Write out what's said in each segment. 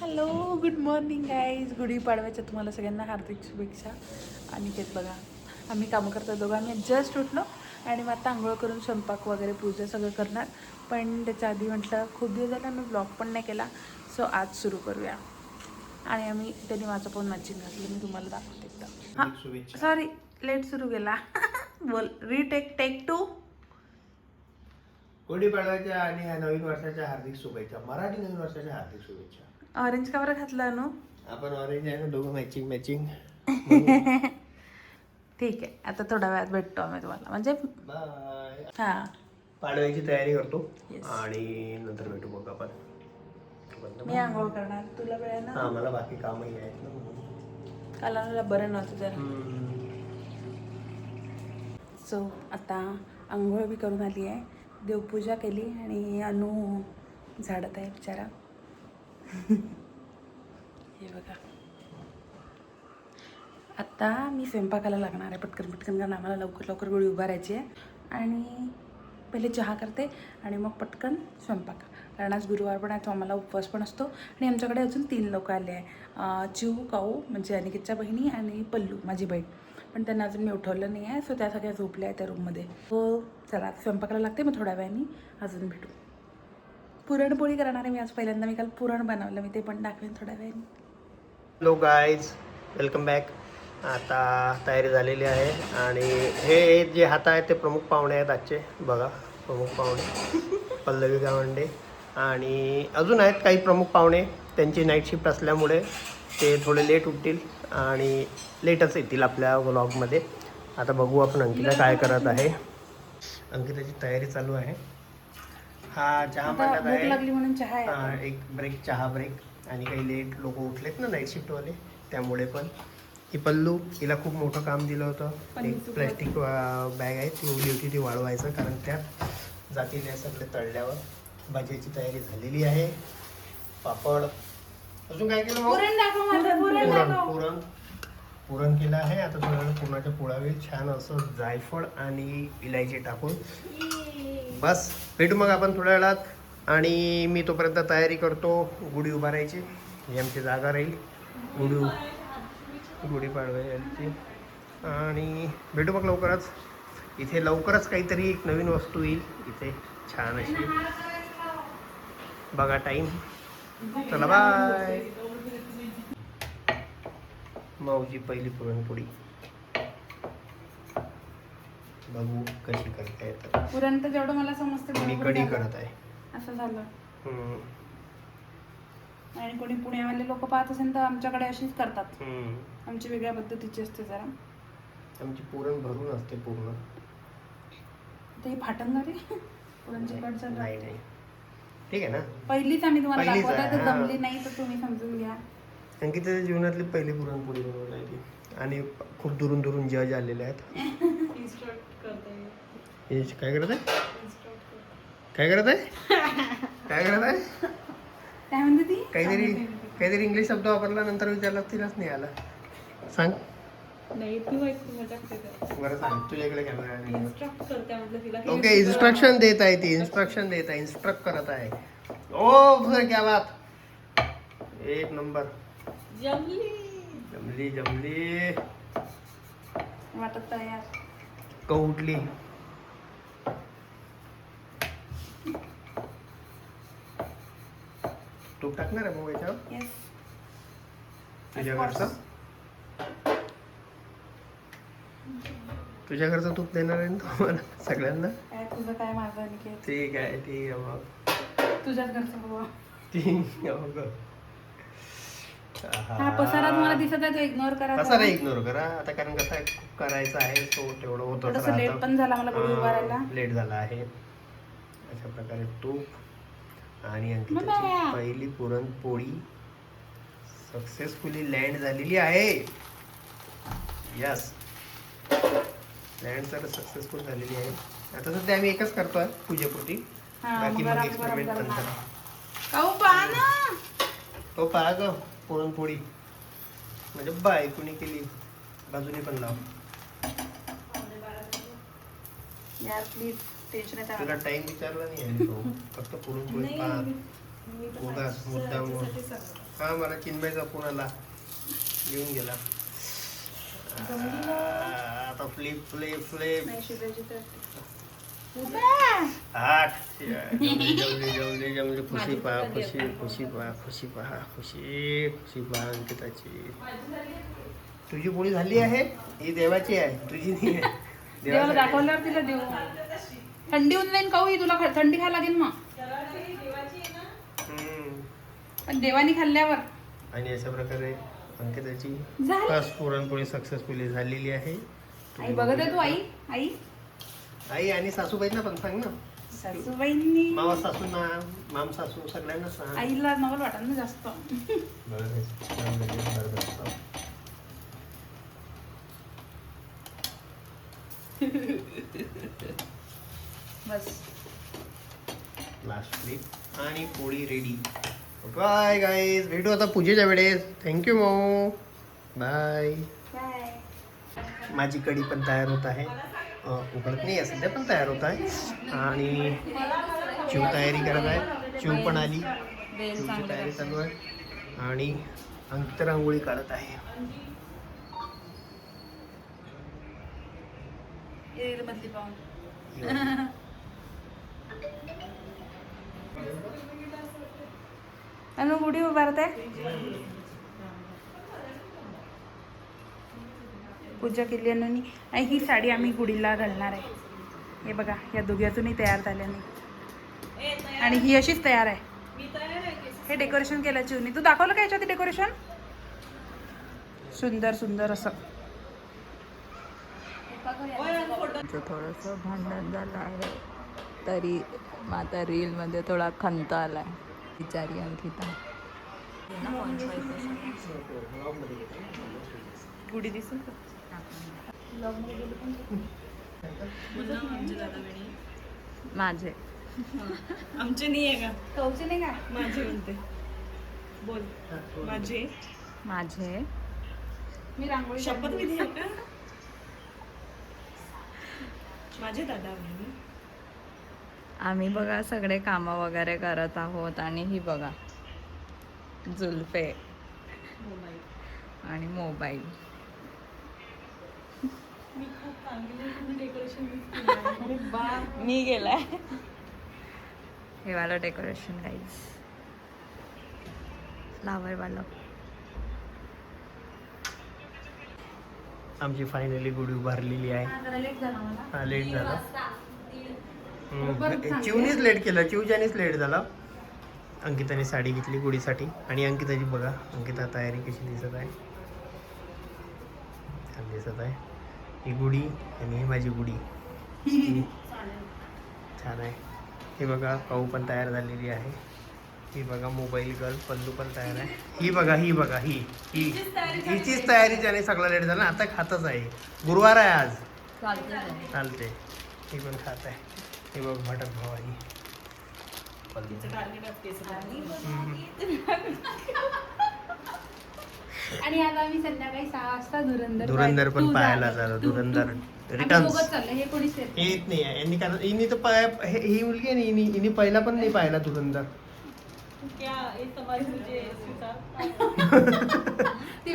Hello, good morning guys. गुढीपाडव्याच्या तुम्हाला सगळ्यांना हार्दिक शुभेच्छा. आणि तेच बघा, आम्ही कामं करतो दोघं. आम्ही जस्ट उठलो आणि मग आता आंघोळ करून स्वयंपाक वगैरे पूजा सगळं करणार. पण त्याच्या आधी म्हटलं खूप दिवस झाला मी ब्लॉग पण नाही केला, सो आज सुरू करूया. आणि आम्ही त्यांनी माझं पण मॅचिंग घातलं, मी तुम्हाला दाखवते एकदा. हां सॉरी, लेट सुरू केला. बोल, रिटेक टेक 2. गुढीपाडव्याच्या आणि या नवीन वर्षाच्या हार्दिक शुभेच्छा. मराठी नवीन वर्षाच्या हार्दिक शुभेच्छा. ऑरेंज कवर घातला अनु? आपण ऑरेंज आहे ना, दोघं मॅचिंग मॅचिंग. ठीक आहे, आता थोड्या वेळात भेटतो आम्ही तुम्हाला, म्हणजे बाय. हां पाडव्याची तयारी करतो Yes. आणि नंतर भेटू बघ आपण. मी आंघोळ करणार, तुला वेळ आहे हा, ना? मला बाकी कामही आहेत ना. काल मला बरं नव्हतं जरा, सो आता आंघोळ बी करून आली आहे, देवपूजा केली आणि अनु झाडत आहे बिचारा. हे बघा, आता मी स्वयंपाकाला लागणार आहे पटकन पटकन, कारण आम्हाला लवकर लवकर गोळी उभारायची आहे. आणि पहिले चहा करते आणि मग पटकन स्वयंपाक, कारण आज गुरुवार पण आहे, तो आम्हाला उपवास पण असतो. आणि आमच्याकडे अजून 3 लोक आले आहे, चिऊ काऊ म्हणजे अनिकेतच्या बहिणी आणि पल्लू माझी बहीण. पण त्यांना अजून मी उठवलं नाही आहे, सो त्या सगळ्या झोपल्या आहेत त्या रूममध्ये. हो चला, स्वयंपाकाला लागते, मग थोड्या वेळाने अजून भेटू. पुरणपोळी करणार आहे मी आज पहिल्यांदा. मी काल पुरण बनवलं, मी ते पण दाखवेन थोड्या वेळाने. Hello guys, welcome back. आता तयारी झालेली आहे आणि हे जे हात आहेत ते प्रमुख पाहुणे आहेत आजचे. बघा, प्रमुख पाहुणे पल्लवी गावंडे. आणि अजून आहेत काही प्रमुख पाहुणे, त्यांची नाईट शिफ्ट असल्यामुळे ते थोडे लेट उठतील आणि लेटच येतील आपल्या व्लॉगमध्ये. आता बघू आपण अंकिता काय करत आहे. अंकिताची तयारी चालू आहे. हा चहा मांडत भूक लागली म्हणून चहा आहे. आहे. एक ब्रेक, चहा ब्रेक. आणि काही लेट लोक उठलेत ना नाईट शिफ्टवाले, त्यामुळे पण. ही पल्लू, हिला खूप मोठं काम दिलं होतं. एक प्लॅस्टिक बॅग आहे, ती उडी होती, ती वाळवायचं, कारण त्यात जातील या सगळे तळल्यावर. भाजीची तयारी झालेली आहे. पापड, अजून काय केलं मग? पुरण पुरण केलं आहे. आता थोड्या पुरणाच्या पोळ्या होईल छान असं जायफळ आणि इलायची टाकून. बस, भेटू मग आपण थोड्या वेळात. आणि मी तोपर्यंत तयारी करतो गुढी उभारायची. ही आमची जागा राहील गुढीपाडव्याची. आणि भेटू मग लवकरच. इथे लवकरच काहीतरी एक नवीन वस्तू येईल इथे छान अशी. बघा टाईम. चला बाय. माऊची पहिली पुरणपोळी बघू कशी करता येतं. पुरण तर जेवढं मला समजतं मी कढी करत आहे. असं झालं. आणि कोणी पुण्यावाले लोक पाहत असेल तर आमच्याकडे अशीच करतात. आमची वेगळ्या पद्धतीची असते जरा. आमची पुरण भरून असते पूर्ण. ते फाटन झाली पुरणची कट झालं. नाही नाही, ठीक आहे ना. पहिलीच आम्ही तुम्हाला पहिलीच दाखवत आहे, आहे, तर हां. जमली नाही तर तुम्ही समजून घ्या. कारण की त्याच्या जीवनातली पहिली पुरणपोळी बनवली आहे ती. आणि खूप दुरून दुरून जज आलेले आहेत. काय करत आहे? काय करत आहे? काय करत आहे? काय म्हणते ती? काहीतरी इंग्लिश शब्द वापरला, नंतर विचारला तिलाच नाही आला. सांग. नाही, तू मजाक करते. बरं सांग, तुझ्याकडे कॅमेरा आहे. इन्स्ट्रक्ट करते म्हटलं तिला. ओके, इन्स्ट्रक्शन देत आहे ती. इन्स्ट्रक्शन देत आहे, इन्स्ट्रक्ट करत आहे. ओ सर, क्या बात. एक नंबर. जमली जमली. वाटत आहे यार. उठली. तूप टाकणार आहे मग याच्यावर? येस. तुझ्या घरचं तूप देणार आहे ना तुम्हाला सगळ्यांना? काय तुझं काय माझं निकेत? ठीक आहे, ठीक आहे मग. तुझ्याच घरचं बाबा. ठीक आहे मग. हा पसारा तुम्हाला दिसत आहे तो इग्नोर करा. पसारा इग्नोर करा आता, कारण कसं आहे, कुक करायचं आहे, तो तेवढं होतच थोडंसं लेट पण झाला मला गुढी उभारायला. लेट झाला आहे. अशा प्रकारे तूप आणि अंकिताची पहिली पुरणपोळी सक्सेसफुली लँड झालेली आहे. यस, लँड तर सक्सेसफुल झालेली आहे. आता सध्या आम्ही एकच करतोय पूजेपुरती, बाकी मग एक्सपेरिमेंट नंतर. काऊ पहा ना, तो पहा ग पुरणपोळी, म्हणजे बायकोनी केली. बाजूने पण लाव यार प्लीज. टेन्शन येतं. तुला टाइम विचारला नाही आहे तो, फक्त पुरणपोळी पहा. मुद्दाम हा मला चिन्मयचा फोन आला, येऊन गेला. आता फ्लिप फ्लिप फ्लिप जमले. खुशी पहा, खुशी पहा अंकिताची. तुझी पोळी झाली आहे, ही देवाची आहे, तुझी नाही आहे. देवाला दाखवल्यावर तिला देऊ. थंडी होऊन जाईल काऊ, तुला थंडी खायला लागेल मग. पण देवानी खाल्ल्यावर. आणि अशा प्रकारे अंकिताची झाली. फर्स्ट पुरणपोळी सक्सेसफुली झालेली आहे. आई बघत आहे तू. आई आई आणि सासूबाईंना पण सांग ना. सासूबाईंनी मामा सासूंना, माम सासू सगळ्यांना सांग. आईला नवल वाटत ना जास्त. बस लास्ट क्लिप आणि पोळी रेडी. बाय गाईज, भेटू आता पूजेच्या वेळेस. थँक्यू माऊ, बाय. माझी कढी पण तयार होत आहे. उघडत नाही आहे सध्या, पण तयार होत आहे. आणि चिव तयारी करत आहे. चिव पण आली, चिवची तयारी चालू आहे. आणि अंकिता रांगोळी काढत आहे. मधली पाहून आणि गुढी उभारत आहे. पूजा केली आणि ही साडी आम्ही गुढीला घालणार आहे. हे बघा, या दोघी अजूनही तयार झाल्या नाही आणि ही अशीच तयार आहे. हे डेकोरेशन केलं चिवनी. तू दाखवलं का याच्यात डेकोरेशन? सुंदर सुंदर असं. थोडंसं भांडण झालं आहे, तरी माझा रीलमध्ये थोडा खंत आला आहे. बिचारी अंकिता. गुढी दिसेल का? माझे आमचे नाही आहे का? कौचे नाही का? माझे म्हणते. बोल. माझे माझे मी रांगोळी शपथविधी आहे का? माझे दादा आहे. आम्ही बघा सगळे कामं वगैरे करत आहोत आणि ही बघा जुल्फे आणि मोबाईल. मी खूप चांगली डेकोरेशन मी गेलाय हे वाला डेकोरेशन गाईज. फ्लावर वाला. आमची फायनली गुढी उभारलेली आहे. हा, लेट झाला. चिवनीच लेट केलं, चिवच्यानीच लेट झाला. अंकिताने साडी घेतली गुढीसाठी. आणि अंकिताची बघा, अंकिता तयारी कशी दिसत आहे, छान दिसत आहे. ही गुढी आणि ही माझी गुढी छान आहे. हे बघा, काऊ पण तयार झालेली आहे. ही बघा मोबाईल गर्ल, पल्लू पण तयार आहे. ही बघा हिचीच तयारी, त्याने सगळं लेट झालं. आता खातच आहे, गुरुवार आहे आज, चालते. ही पण खात आहे. हे बघ भटक भवानी. आणि आता आम्ही संध्याकाळी 6 वाजता धुरंधर पण पाहायला झालं. धुरंधर रिटर्न चाललं. हे कोणीच येत नाही आहे यांनी, कारण हिनी तर ही मुलगी आहे ना, हिनी पहिला पण नाही पाहिला धुरंधर.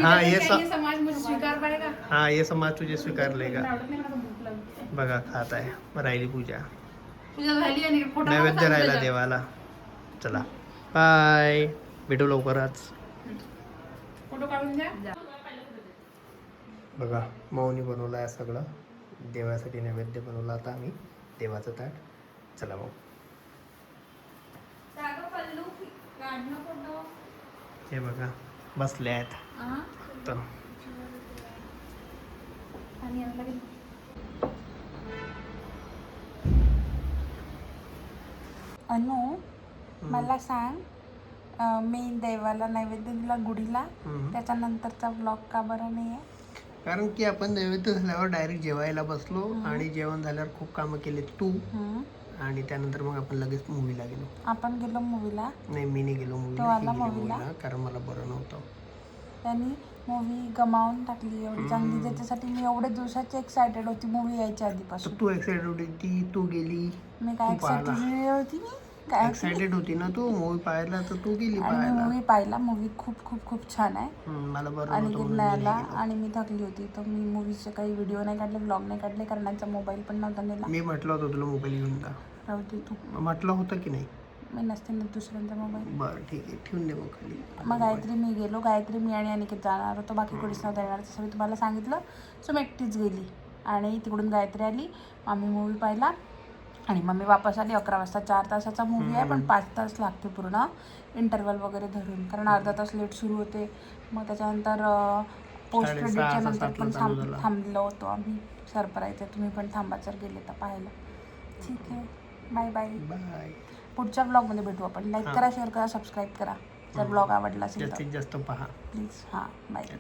हाँ ये समाज मुझे स्वीकार पाएगा. हाँ ये समाज तुझे स्वीकार लेगा. बघा खात आहे. मग राहिली पूजा, नैवेद्य राहिला देवाला. चला बाय, भेटू लवकरच. फोटो काढून द्या. बघा मौनी बनवलं आहे सगळं, देवासाठी नैवेद्य बनवला. आता आम्ही देवाचं ताट. चला मग. हे बघा बसले आहेत तर. अनु मला सांग, मी देवाला नैवेद्य दिला गुढीला, त्याच्यानंतरचा ब्लॉग का बरं नाही आहे? कारण की आपण नैवेद्य झाल्यावर डायरेक्ट जेवायला बसलो आणि जेवण झाल्यावर खूप कामं केले तू, आणि त्यानंतर मग आपण लगेच मूवीला गेलो. आपण गेलो मूवीला? नाही, मी नाही गेलो मूवीला, कारण मला बरं नव्हतं. त्यांनी मूवी गमावून टाकली एवढी चांगली, ज्याच्यासाठी मी एवढ्या दिवसाची एक्सायटेड होती मूवी यायच्या आधीपासून. तू एक्सायटेड होती, तू गेली. मी काय एक्सायटेड होती? काय होती? एक्साइटेड होती ना तू मूवी पाहायला, तर तू गेली आणि मी पाहायला. मूवी पाहिला. मूवी खूप खूप खूप छान आहे. मला बरं आणि नव्हतं म्हणून मी गिरणाला नाही गेलो. आणि मी थकली होती, तर मी मूवीचे काही व्हिडिओ नाही काढले, ब्लॉग नाही काढले, कारण त्यांचा मोबाईल पण नव्हता नेला. मी म्हटलं होतं तुला मोबाईल घेऊन जा. राहू दे तू, म्हटलं होतं की नाही? मी नसते ना दुसऱ्यांचा मोबाईल. बरं ठीक आहे, ठेवून दे मग खाली. मग गायत्री मी गेलो, गायत्री मी आणि अनिकेत जाणार होतो, बाकी कोणीच नव्हतं येणार, तसं मी तुम्हाला सांगितलं. सो मी एकटीच गेली आणि तिकडून गायत्री आली. आम्ही मूवी पाहिला आणि मग मी वापस आली 11 वाजता. 4 तासाचा मूवी आहे, पण 5 तास लागते पूर्ण इंटरवल वगैरे धरून, कारण अर्धा तास लेट सुरू होते. मग त्याच्यानंतर पोस्ट 6:30 क्रेडिटच्या नंतर पण चालू झाला. थांबलो होतो आम्ही. सरप्राईज आहे, तुम्ही पण थांबा जर गेले तर पाहायला. ठीक आहे, बाय बाय. बाय. पुढच्या ब्लॉगमध्ये भेटू आपण. लाईक करा, शेअर करा, सबस्क्राईब करा जर ब्लॉग आवडला असेल तर जास्तीत जास्त पहा. प्लीज. हां, बाय.